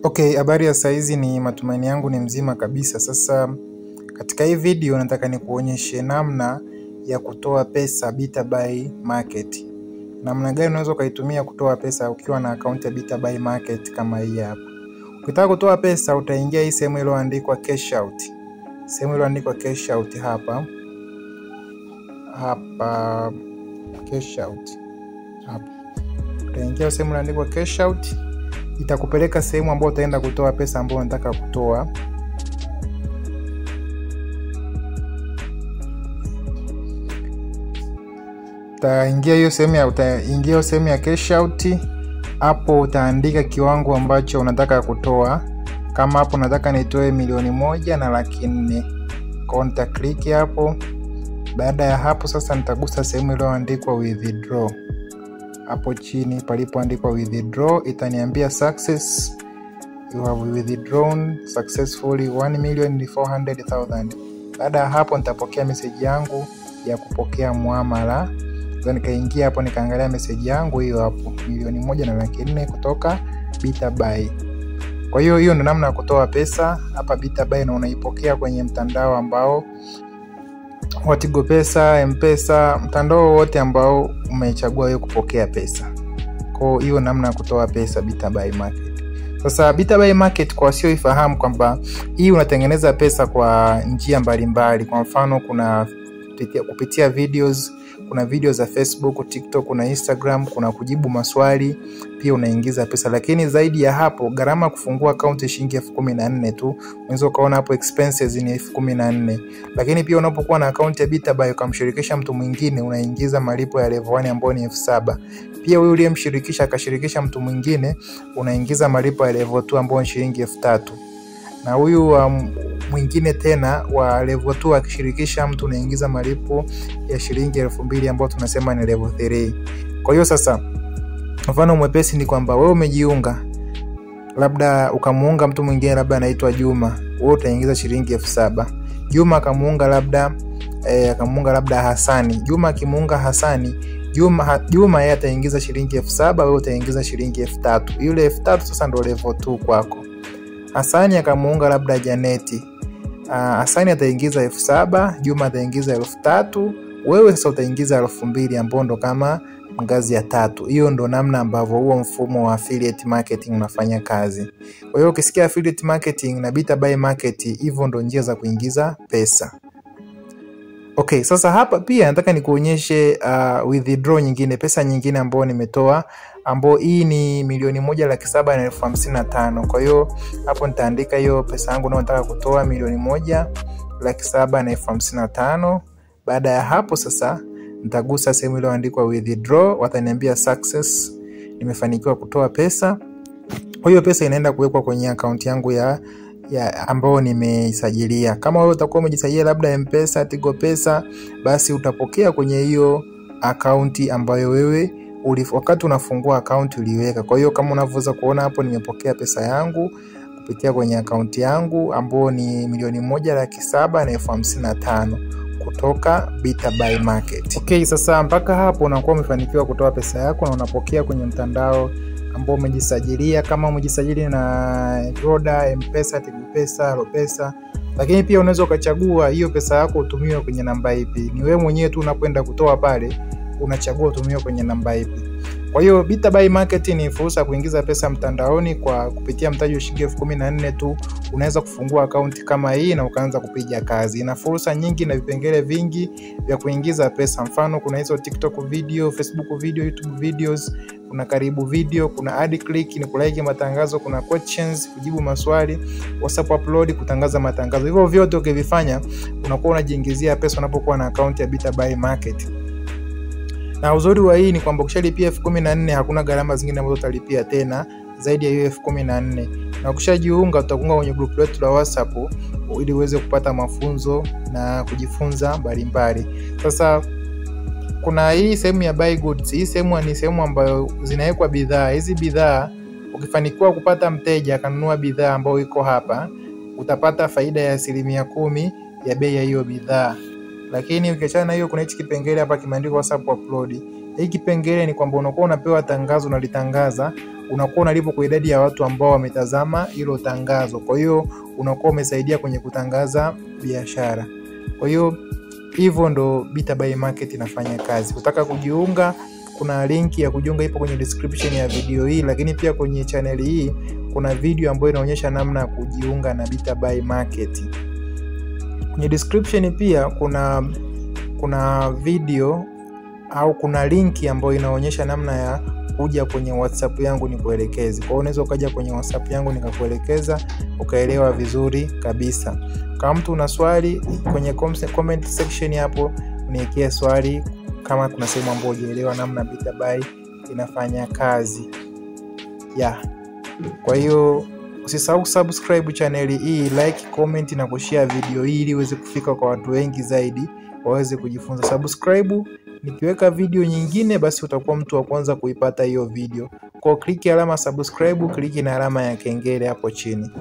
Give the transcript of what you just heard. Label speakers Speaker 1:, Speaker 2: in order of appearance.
Speaker 1: Okay, habari ya saizi, ni matumaini yangu ni mzima kabisa. Sasa katika hii video nataka nikuonyeshe namna ya kutoa pesa BitaBuy Market. Namna gani unaweza ukaitumia kutoa pesa ukiwa na account ya BitaBuy Market kama hii hapa. Ukitaka kutoa pesa utaingia hii sehemu iliyoandikwa cash out. Sehemu iliyoandikwa cash out hapa. Cash out. Hapa. Utaingia sehemu iliyoandikwa cash out. Itakupeleka sehemu ambayo utaenda kutoa pesa ambayo unataka kutoa. Utaingia hiyo sehemu ya cash out. Hapo utaandika kiwango ambacho unataka kutoa. Kama hapo nataka nitoe 1,400,000. Kwa nita click hapo. Baada ya hapo sasa nitagusa sehemu iliyoandikwa withdraw. Hapo chini palipoandikwa withdraw itaniambia success, you have withdrawn successfully 1,400,000. Baada ya hapo nitapokea message yangu ya kupokea muamala. Sasa nikaingia hapo nikaangalia message yangu hiyo hapo, 1,400,000 kutoka BitaBuy. Kwa hiyo ndio namna ya kutoa pesa hapa BitaBuy, na unaipokea kwenye mtandao ambao Tigo Pesa, M-Pesa, mtandao wote ambao umechagua wewe kupokea pesa. Kwa hiyo namna ya kutoa pesa BitaBuy Market. Sasa BitaBuy Market, kwa wasioifahamu, kwamba hii unatengeneza pesa kwa njia mbalimbali. Kwa mfano kuna kupitia videos, kuna video za Facebook, TikTok, kuna Instagram, kuna kujibu maswali, pia unaingiza pesa. Lakini zaidi ya hapo, gharama kufungua account shilingi 14,000 tu. Unaweza ukaona hapo expenses ni 14,000. Lakini pia unapokuwa na account ya BitaBuy ukamshirikisha mtu mwingine, unaingiza malipo ya level 1 ambayo ni 7,000. Pia huyu uliyemshirikisha akashirikisha mtu mwingine, unaingiza malipo ya level 2 ambayo ni shilingi 3,000. Na huyu mwingine tena wa level 2 akishirikisha mtu, unaingiza malipo ya shilingi 2,000 ambayo tunasema ni level 3. Kwa hiyo sasa mfano mwepesi ni kwamba wewe umejiunga, labda ukamuunga mtu mwingine, labda anaitwa Juma, wewe utaingiza shilingi 7,000. Juma akamuunga labda Hasani. Juma akimuunga Hasani, Juma yeye ataingiza shilingi 7,000, wewe utaingiza shilingi 3,000. Yule 3,000 sasa ndio level 2 kwako. Hasani akamuunga labda Janeti. Hasani ataingiza 7,000, Juma ataingiza 3,000, wewe sasa utaingiza 2,000 ambao ndo kama ngazi ya 3. Hiyo ndo namna ambavyo huo mfumo wa affiliate marketing unafanya kazi. Kwa hiyo ukisikia affiliate marketing na BitaBuy Market, hivyo ndo njia za kuingiza pesa. Okay, sasa hapa pia nataka nikuonyeshe withdraw nyingine, pesa nyingine ambayo nimetoa, ambayo hii ni 1,750,000. Kwa hiyo hapo nitaandika hiyo pesa yangu nataka kutoa 1,750,000. Baada ya hapo sasa nitagusa sehemu iliyoandikwa withdraw, wataniambia success, nimefanikiwa kutoa pesa. Kwa hiyo pesa inaenda kuwekwa kwenye account yangu ya ambao nimeisajilia. Kama wewe utakuwa umejisajilia labda M-Pesa, Tigo Pesa, basi utapokea kwenye hiyo account ambayo wewe wakati unafungua account uliweka. Kwa hiyo kama unavyoweza kuona hapo, nimepokea pesa yangu kupitia kwenye account yangu ambao ni 1,750,000 kutoka BitaBuy Market. Okay, sasa mpaka hapo unakuwa umefanikiwa kutoa pesa yako na unapokea kwenye mtandao ambao umejisajilia. Kama umejisajili na Roda, M-Pesa, Tigo Pesa, Lopesa. Lakini pia unaweza ukachagua hiyo pesa yako utumiwe kwenye namba ipi. Ni wewe mwenyewe tu unapoenda kutoa pale, unachagua utumiwe kwenye namba ipi. Kwa hiyo BitaBuy Market ni fursa kuingiza pesa mtandaoni kwa kupitia mtaji wa shilingi 14,000 tu. Unaweza kufungua account kama hii na ukaanza kupiga kazi. Ina fursa nyingi na vipengele vingi vya kuingiza pesa. Mfano kuna hizo TikTok video, Facebook video, YouTube videos, kuna karibu video, kuna ad click ni kulike matangazo, kuna questions kujibu maswali, WhatsApp upload kutangaza matangazo. Hivyo vyote ukivifanya unakuwa unajiingizia pesa unapokuwa na account ya BitaBuy Market. Na uzuri wa hii ni kwamba ukishalipia 14,000 hakuna gharama zingine ambazo utalipia tena zaidi ya hiyo 14,000. Na ukishajiunga utakuunga kwenye group letu la WhatsApp ili uweze kupata mafunzo na kujifunza mbalimbali. Sasa kuna hii sehemu ya buy goods. Hii sehemu ni sehemu ambayo zinawekwa bidhaa. Hizi bidhaa ukifanikiwa kupata mteja akanunua bidhaa ambayo iko hapa, utapata faida ya 10% ya bei ya hiyo bidhaa. Lakini ukiachana na hiyo, kuna hichi kipengele hapa kimeandikwa WhatsApp upload. Hii kipengele ni kwamba unakuwa unapewa tangazo, unalitangaza unakuwa unalipwa kwa idadi ya watu ambao wametazama hilo tangazo. Kwa hiyo unakuwa umesaidia kwenye kutangaza biashara. Kwa hiyo hivyo ndo BitaBuy Market inafanya kazi. Ukitaka kujiunga, kuna link ya kujiunga ipo kwenye description ya video hii, lakini pia kwenye channel hii kuna video ambayo inaonyesha namna ya kujiunga na BitaBuy Market. Kwenye description pia kuna video au kuna linki ambayo inaonyesha namna ya kuja kwenye WhatsApp yangu nikuelekeze. Kwa hiyo unaweza ukaja kwenye WhatsApp yangu nikakuelekeza ukaelewa vizuri kabisa. Kama mtu una swali kwenye comment section hapo uniwekee swali kama kuna sehemu ambayo hujaelewa namna BitaBuy inafanya kazi. Kwa hiyo usisahau subscribe channel hii, like, comment na kushare video hii ili iweze kufika kwa watu wengi zaidi waweze kujifunza. Subscribe, nikiweka video nyingine basi utakuwa mtu wa kwanza kuipata hiyo video. Kwa click alama subscribe, click na alama ya kengele hapo chini.